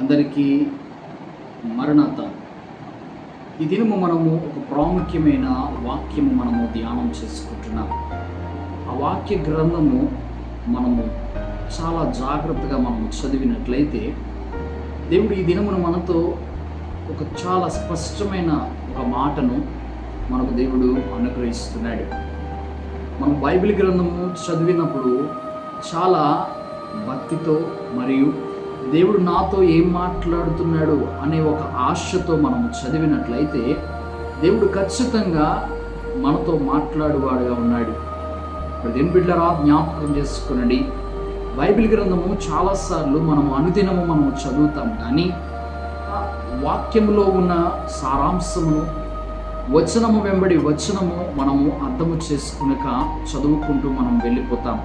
అందరికీ మరణాత. ఈ దినము మనము ఒక ప్రాముఖ్యమైన వాక్యము మనము ధ్యానం చేసుకుంటున్నాం. ఆ వాక్య గ్రంథము మనము చాలా జాగ్రత్తగా మనము చదివినట్లయితే దేవుడు ఈ దినమును మనతో ఒక చాలా స్పష్టమైన ఒక మాటను మనకు దేవుడు అనుగ్రహిస్తున్నాడు. మనం బైబిల్ గ్రంథము చదివినప్పుడు చాలా భక్తితో మరియు దేవుడు నాతో ఏం మాట్లాడుతున్నాడు అనే ఒక ఆశతో మనము చదివినట్లయితే దేవుడు ఖచ్చితంగా మనతో మాట్లాడువాడుగా ఉన్నాడు. ఇప్పుడు దేని బిడ్డలారా జ్ఞాపకం చేసుకునండి, బైబిల్ గ్రంథము చాలాసార్లు మనము అనుదినము మనము చదువుతాం, కానీ వాక్యములో ఉన్న సారాంశమును వచనము వెంబడి వచనము మనము అర్థము చేసుకునక చదువుకుంటూ మనం వెళ్ళిపోతాం.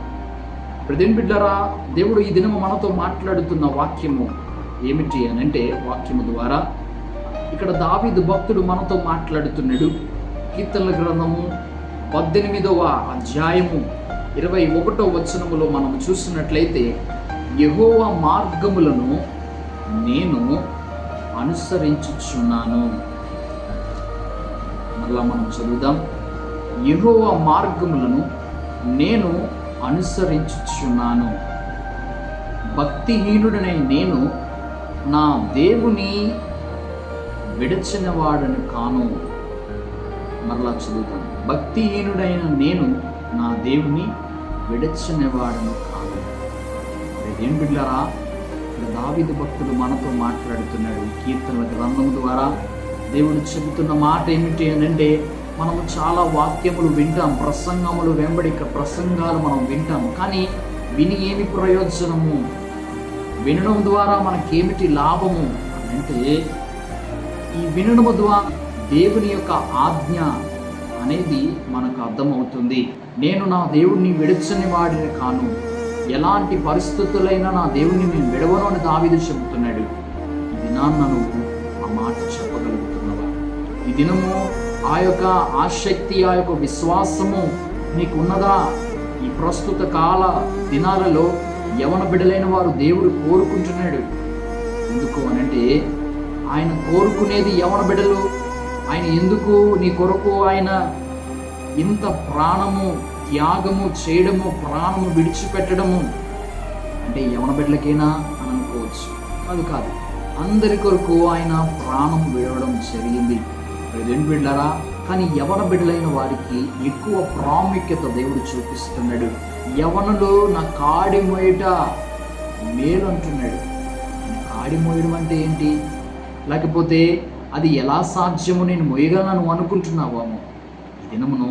ప్రదేన్ బిడ్డలారా, దేవుడు ఈ దినము మనతో మాట్లాడుతున్న వాక్యము ఏమిటి అని అంటే, వాక్యము ద్వారా ఇక్కడ దావీదు భక్తుడు మనతో మాట్లాడుతున్నాడు. కీర్తనల గ్రంథము 18వ అధ్యాయము 21వ వచనములో మనం చూసినట్లయితే, యెహోవా మార్గములను నేను అనుసరించుచున్నాను. మరలా మనం చదువుదాం. యెహోవా మార్గములను నేను అనుసరించుచున్నాను. భక్తిహీనుడనే నేను నా దేవుని విడచిన వాడని కాను. మరలా చదువుతాను. భక్తిహీనుడైన నేను నా దేవుని విడచిన వాడని కాను. ఏం బిడ్డలారా, దావీదు భక్తుడు మనతో మాట్లాడుతున్నాడు. ఈ కీర్తనల గ్రంథము ద్వారా దేవుడు చెబుతున్న మాట ఏమిటి అని అంటే, మనము చాలా వాక్యములు వింటాం, ప్రసంగములు వెంబడి ప్రసంగాలు మనం వింటాం, కానీ విని ఏమి ప్రయోజనము, వినడం ద్వారా మనకేమిటి లాభము అంటే, ఈ వినడము ద్వారా దేవుని యొక్క ఆజ్ఞ అనేది మనకు అర్థమవుతుంది. నేను నా దేవుడిని విడచని వాడిని కాను, ఎలాంటి పరిస్థితులైనా నా దేవుడిని నేను విడవను అని దావీదు చెబుతున్నాడు. ఈ దినాన్న నువ్వు ఆ మాట చెప్పగలుగుతున్నావా? ఈ దినము ఆ యొక్క ఆసక్తి, ఆ యొక్క విశ్వాసము నీకు ఉన్నదా? ఈ ప్రస్తుత కాల దినాలలో యవన బిడ్డలైన వారు దేవుడు కోరుకుంటున్నాడు. ఎందుకు అనంటే, ఆయన కోరుకునేది యవన బిడ్డలు. ఆయన ఎందుకు నీ కొరకు ఆయన ఇంత ప్రాణము త్యాగము చేయడము, ప్రాణము విడిచిపెట్టడము అంటే యవన బిడ్డలకేనా అని అనుకోవచ్చు. అది కాదు, అందరి కొరకు ఆయన ప్రాణం విడవడం జరిగింది. రెండు బిడ్డలారా, కానీ యవన బిడ్డలైన వారికి ఎక్కువ ప్రాముఖ్యత దేవుడు చూపిస్తున్నాడు. యవనులు నా కాడి మోయట మేలు అంటున్నాడు. కాడి మోయడం అంటే ఏంటి? లేకపోతే అది ఎలా సాధ్యము, నేను మోయగలను అనుకుంటున్నావేమో. ఈ దినమును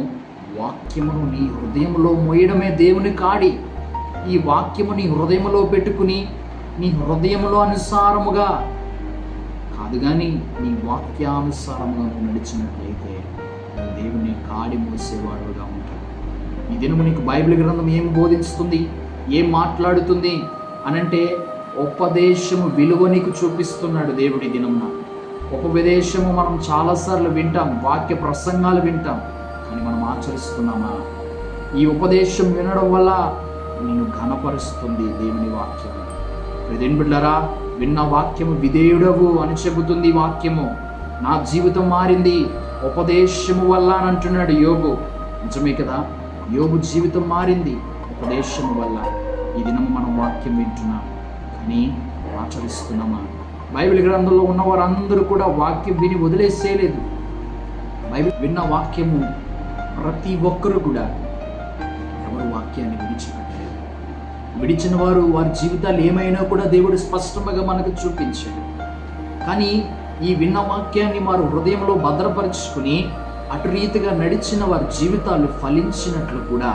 వాక్యమును నీ హృదయంలో మోయడమే దేవుని కాడి. ఈ వాక్యము నీ హృదయంలో పెట్టుకుని నీ హృదయంలో అనుసారముగా కాదు, కానీ నీ వాక్యానుసారంగా నువ్వు నడిచినట్లయితే దేవుని కాడి మోసేవాడుగా ఉంటాడు. ఈ దినము నీకు బైబిల్ గ్రంథం ఏం బోధిస్తుంది, ఏం మాట్లాడుతుంది అనంటే, ఉపదేశము విలువ నీకు చూపిస్తున్నాడు దేవుడి దినమున. ఉపదేశము మనం చాలాసార్లు వింటాం, వాక్య ప్రసంగాలు వింటాం, కానీ మనం ఆచరిస్తున్నామా? ఈ ఉపదేశం వినడం వల్ల నిన్ను ఘనపరుస్తుంది దేవుని వాక్యం. ప్రదేన్ బిడ్డలారా, విన్న వాక్యము విధేయుడవు అని చెబుతుంది వాక్యము. నా జీవితం మారింది ఉపదేశము వల్ల అని అంటున్నాడు యోబు. నిజమే కదా, యోబు జీవితం మారింది ఉపదేశము వల్ల. ఈ దినము మనం వాక్యం వింటున్నాం, కానీ ఆచరిస్తున్నామా? బైబిల్ గ్రంథంలో ఉన్న వారందరూ కూడా వాక్యం విని వదిలేసేయలేదు. బైబిల్ విన్న వాక్యము ప్రతి ఒక్కరు కూడా ఎవరు వాక్యాన్ని విడిచిపెట్టలేదు. విడిచిన వారు వారి జీవితాలు ఏమైనా కూడా దేవుడు స్పష్టంగా మనకు చూపించాడు. కానీ ఈ విన్న వాక్యాన్ని వారు హృదయంలో భద్రపరుచుకుని అటు రీతిగా నడిచిన వారి జీవితాలు ఫలించినట్లు కూడా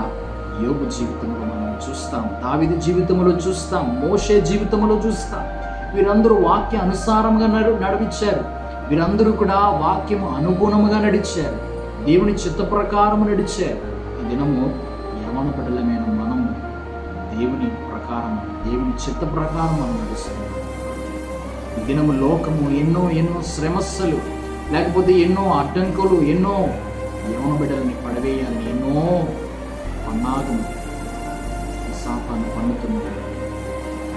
యోబు జీవితంలో మనం చూస్తాం, దావీదు జీవితంలో చూస్తాం, మోషే జీవితంలో చూస్తాం. వీరందరూ వాక్య అనుసారంగా నడిపించారు. వీరందరూ కూడా వాక్యము అనుగుణముగా నడిచారు, దేవుని చిత్త ప్రకారం నడిచారు. ఈ దినము యవన బిడ్డలమైన మనము దేవుని ప్రకారం, దేవుని చిత్త ప్రకారం మనం నడుస్తున్నాం. ఈ దినము లోకము ఎన్నో శ్రమస్సులు, లేకపోతే ఎన్నో అడ్డంకులు, ఎన్నో యవన బిడ్డలని పడవేయాలని ఎన్నో పన్నాగము సాతాను పన్నుతున్నాడు.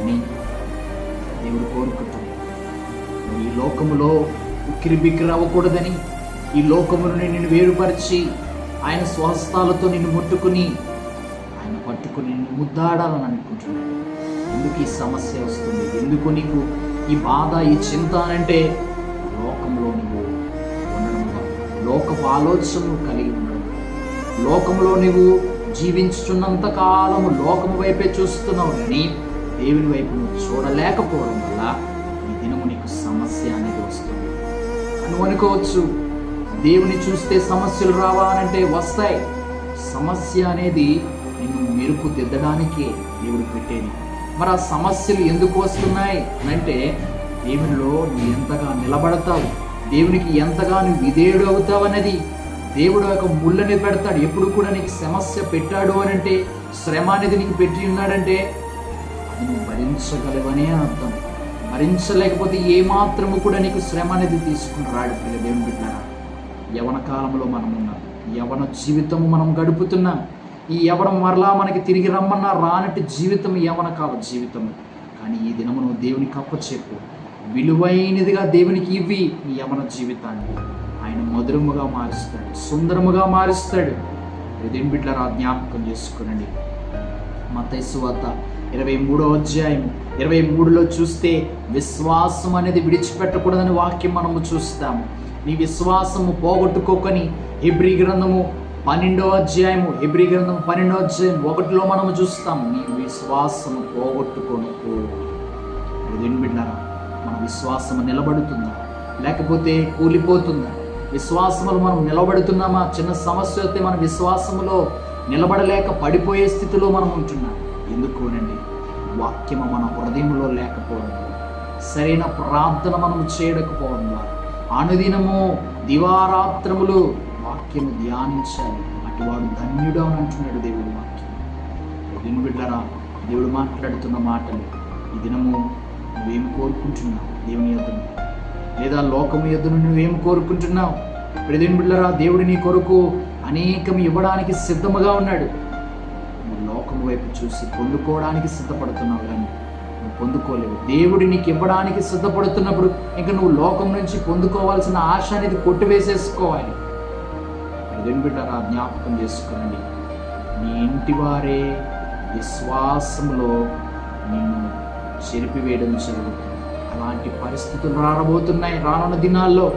అని దేవుడు కోరుకుంటాడు. ఈ లోకములో ఉక్కిరి బిక్కిరి అవ్వకూడదని, ఈ లోకమును నిన్ను వేరుపరిచి ఆయన స్వహస్తాలతో నిన్ను ముట్టుకుని ఆయన పట్టుకుని నిన్ను ముద్దాడాలని అనుకుంటున్నాడు. ఎందుకు ఈ సమస్య వస్తుంది? ఎందుకు నీకు ఈ బాధ, ఈ చింత అంటే లోకంలో నువ్వు ఉండడం వల్ల, లోకపు ఆలోచనలు కలిగి ఉండడం, లోకంలో నువ్వు జీవించుతున్నంత కాలము లోకము వైపే చూస్తున్నావు కానీ దేవుని వైపు నువ్వు చూడలేకపోవడం వల్ల ఈ దినము నీకు సమస్య అనేది వస్తుంది. నువ్వు అనుకోవచ్చు, దేవుని చూస్తే సమస్యలు రావా అంటే వస్తాయి. సమస్య అనేది నిన్ను మెరుపు దిద్దడానికే దేవుడు పెట్టేది. మరి ఆ సమస్యలు ఎందుకు వస్తున్నాయి అంటే దేవునిలో నువ్వు ఎంతగా నిలబడతావు, దేవునికి ఎంతగా నువ్వు విధేయుడు అవుతావు అనేది. దేవుడు ఒక ముళ్ళని పెడతాడు. ఎప్పుడు కూడా నీకు సమస్య పెట్టాడు అని అంటే, శ్రమ అనేది నీకు పెట్టి ఉన్నాడంటే అది నువ్వు భరించగలవనే అర్థం. భరించలేకపోతే ఏమాత్రము కూడా నీకు శ్రమ అనేది తీసుకుని రాడు. దేవుని బిడ్డలారా, యవన కాలంలో మనం ఉన్నాం, యవన జీవితము మనం గడుపుతున్నాం. ఈ యవనం మరలా మనకి తిరిగి రమ్మన్నా రానట్టు జీవితం యవన కాల జీవితం. కానీ ఈ దినము నువ్వు దేవునికి అప్పచెప్పు, విలువైనదిగా దేవునికి ఇవ్వి నీ యవన జీవితాన్ని. ఆయన మధురముగా మారుస్తాడు, సుందరముగా మారుస్తాడు. దేవుని బిడ్డలారా, జ్ఞాపకం చేసుకునండి. మత్తయి సువార్త 23వ అధ్యాయం 23లో చూస్తే విశ్వాసం అనేది విడిచిపెట్టకూడదని వాక్యం మనము చూస్తాము. నీ విశ్వాసము పోగొట్టుకోకని హెబ్రీ గ్రంథము 12వ అధ్యాయము 1లో మనము చూస్తాము. నీ విశ్వాసము పోగొట్టుకోనుకో. దేవుని బిడ్డలారా, మన విశ్వాసము నిలబడుతుందా లేకపోతే కూలిపోతుందా? విశ్వాసములో మనం నిలబడుతున్నామా? చిన్న సమస్య వస్తే మన విశ్వాసములో నిలబడలేక పడిపోయే స్థితిలో మనం ఉంటున్నాం. ఎందుకోనండి? వాక్యము మన హృదయంలో లేకపోవడం, సరైన ప్రార్థన మనం చేయకపోవడం ద్వారా, అనుదినము దివారాత్రములు వాక్యము ధ్యానించాలి. అటువాడు ధన్యుడు అని అంటున్నాడు దేవుడు వాక్యం. దేవుని బిడ్డలారా, దేవుడు మాట్లాడుతున్న మాటలు ఈ దినము నువ్వేం కోరుకుంటున్నావు? దేవుని యొద్దను లేదా లోకము యొద్దను నువ్వేం కోరుకుంటున్నావు? దేవుని బిడ్డలారా, దేవుడు నీ కొరకు అనేకం ఇవ్వడానికి సిద్ధముగా ఉన్నాడు. నువ్వు లోకము వైపు చూసి పొందుకోవడానికి సిద్ధపడుతున్నావు కానీ నువ్వు పొందుకోలేవు. దేవుడు నీకు ఇవ్వడానికి సిద్ధపడుతున్నప్పుడు ఇంకా నువ్వు లోకం నుంచి పొందుకోవాల్సిన ఆశ అనేది కొట్టివేసేసుకోవాలి. దేవుని బిడ్డలారా, జ్ఞాపకం చేసుకోండి. నీ ఇంటి వారే విశ్వాసంలో నిన్ను చెరిపివేయడం జరుగుతుంది. అలాంటి పరిస్థితులు రాబోతున్నాయి రానున్న దినాల్లో.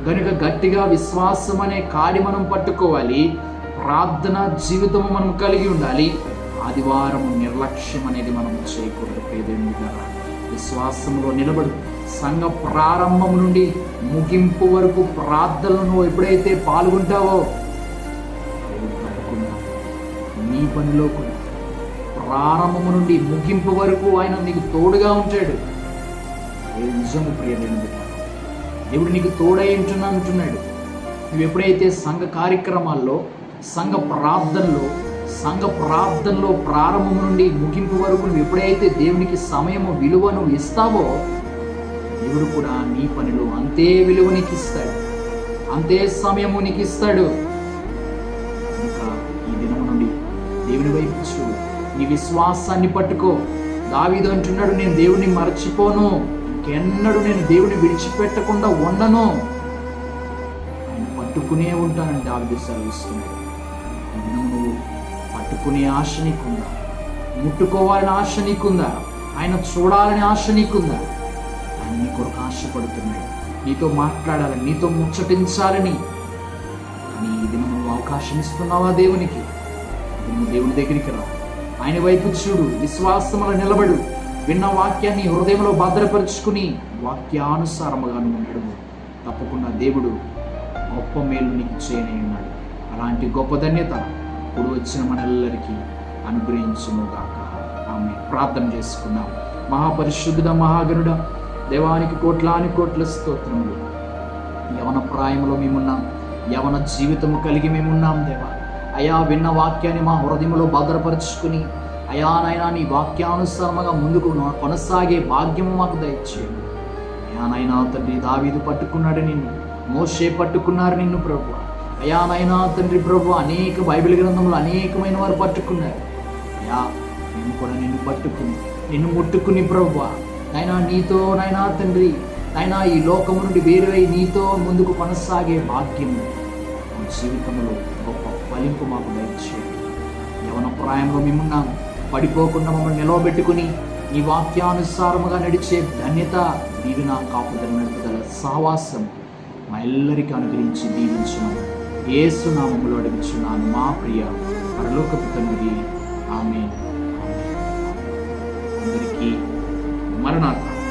గనుక గట్టిగా విశ్వాసం అనే కాడి మనం పట్టుకోవాలి. ప్రార్థన జీవితము మనం కలిగి ఉండాలి. ఆదివారం నిర్లక్ష్యం అనేది మనం చేయకూడదు. పేదవారా, విశ్వాసంలో నిలబడు. సంఘ ప్రారంభం నుండి ముగింపు వరకు ప్రార్థనలు నువ్వు ఎప్పుడైతే పాల్గొంటావో తప్పకుండా నీ పనిలో కూడా ప్రారంభము నుండి ముగింపు వరకు ఆయన నీకు తోడుగా ఉంటాడు. నిజము ప్రియమైన దేవుడు నీకు తోడై ఉంటున్నాడు. నువ్వు ఎప్పుడైతే సంఘ కార్యక్రమాల్లో, సంఘ ప్రార్థనలో ప్రారంభం నుండి ముగింపు వరకు నువ్వు ఎప్పుడైతే దేవునికి సమయము విలువను ఇస్తావో దేవుడు కూడా నీ పనిలో అంతే విలువ నీకు ఇస్తాడు, అంతే సమయము నీకు ఇస్తాడు. ఇంకా ఈ దినము నుండి దేవుని వైపు చూడు, నీ విశ్వాసాన్ని పట్టుకో. దావీదు అంటున్నాడు, నేను దేవుని మరచిపోను, ఇంకెన్నడూ నేను దేవుని విడిచిపెట్టకుండా ఉండను, ఆయన పట్టుకునే ఉంటానని దావీదు సెలవిస్తున్నాడు. నువ్వు పట్టుకునే ఆశ నీకుందా? ముట్టుకోవాలని ఆశ నీకుందా? ఆయన చూడాలని ఆశ నీకుందా? ఆయన నీ కొరకు ఆశపడుతున్నాడు, నీతో మాట్లాడాలని, నీతో ముచ్చటించాలని. కానీ ఈ దినం నువ్వు అవకాశం ఇస్తున్నావా దేవునికి? నువ్వు దేవుని దగ్గరికి రా, ఆయన వైపు చూడు, విశ్వాసములో నిలబడు, విన్న వాక్యాన్ని హృదయంలో భద్రపరుచుకుని వాక్యానుసారముగా నువ్వు నడువు. తప్పకుండా దేవుడు గొప్ప మేలు నీకు చేయనే ఉన్నాడు. అలాంటి గొప్ప ధన్యత ఇప్పుడు వచ్చిన మనెల్లరికీ అనుగ్రహించునుగాక. ఆమె ప్రార్థన చేసుకున్నాం. మహాపరిశుద్ధుడ, మహాగణుడ, దేవానికి కోట్లాని కోట్ల స్తోత్రములు. యవన ప్రాయంలో మేమున్నాం, యవన జీవితము కలిగి మేమున్నాం దేవా. అయా, విన్న వాక్యాన్ని మా హృదయంలో భద్రపరుచుకుని అయా నాయనా నీ వాక్యానుసారముగా ముందుకు కొనసాగే భాగ్యము మాకు దయచేయండి. అయా నాయనా తండ్రి, దావీదు పట్టుకున్నాడు నిన్ను, మోషే పట్టుకున్నారు నిన్ను ప్రభు. అయా నాయనా తండ్రి ప్రభు, అనేక బైబిల్ గ్రంథంలో అనేకమైన వారు పట్టుకున్నారు. అయా, మేము కూడా నిన్ను పట్టుకుని నిన్ను ముట్టుకుని ప్రభు నాయనా నీతో నాయనా తండ్రి నాయనా ఈ లోకము నుండి వేరువై నీతో ముందుకు కొనసాగే భాగ్యము మా జీవితంలో గొప్ప ఫలింపు మాకు దయచేయండి. యవన ప్రాయంలో మేమున్నాము, పడిపోకుండా మమ్మల్ని నిలవబెట్టుకుని ఈ వాక్యానుసారముగా నడిచే ధన్యత, దీవెన, కాపుదల, నడుపుదల, సావాసం మా ఎల్లరికీ అనుగ్రహించి దీవించును. యేసు నామములో అడుగుచున్నాను మా ప్రియ పరలోకపు తండ్రి. ఆమేన్. అందరికీ మరణాత.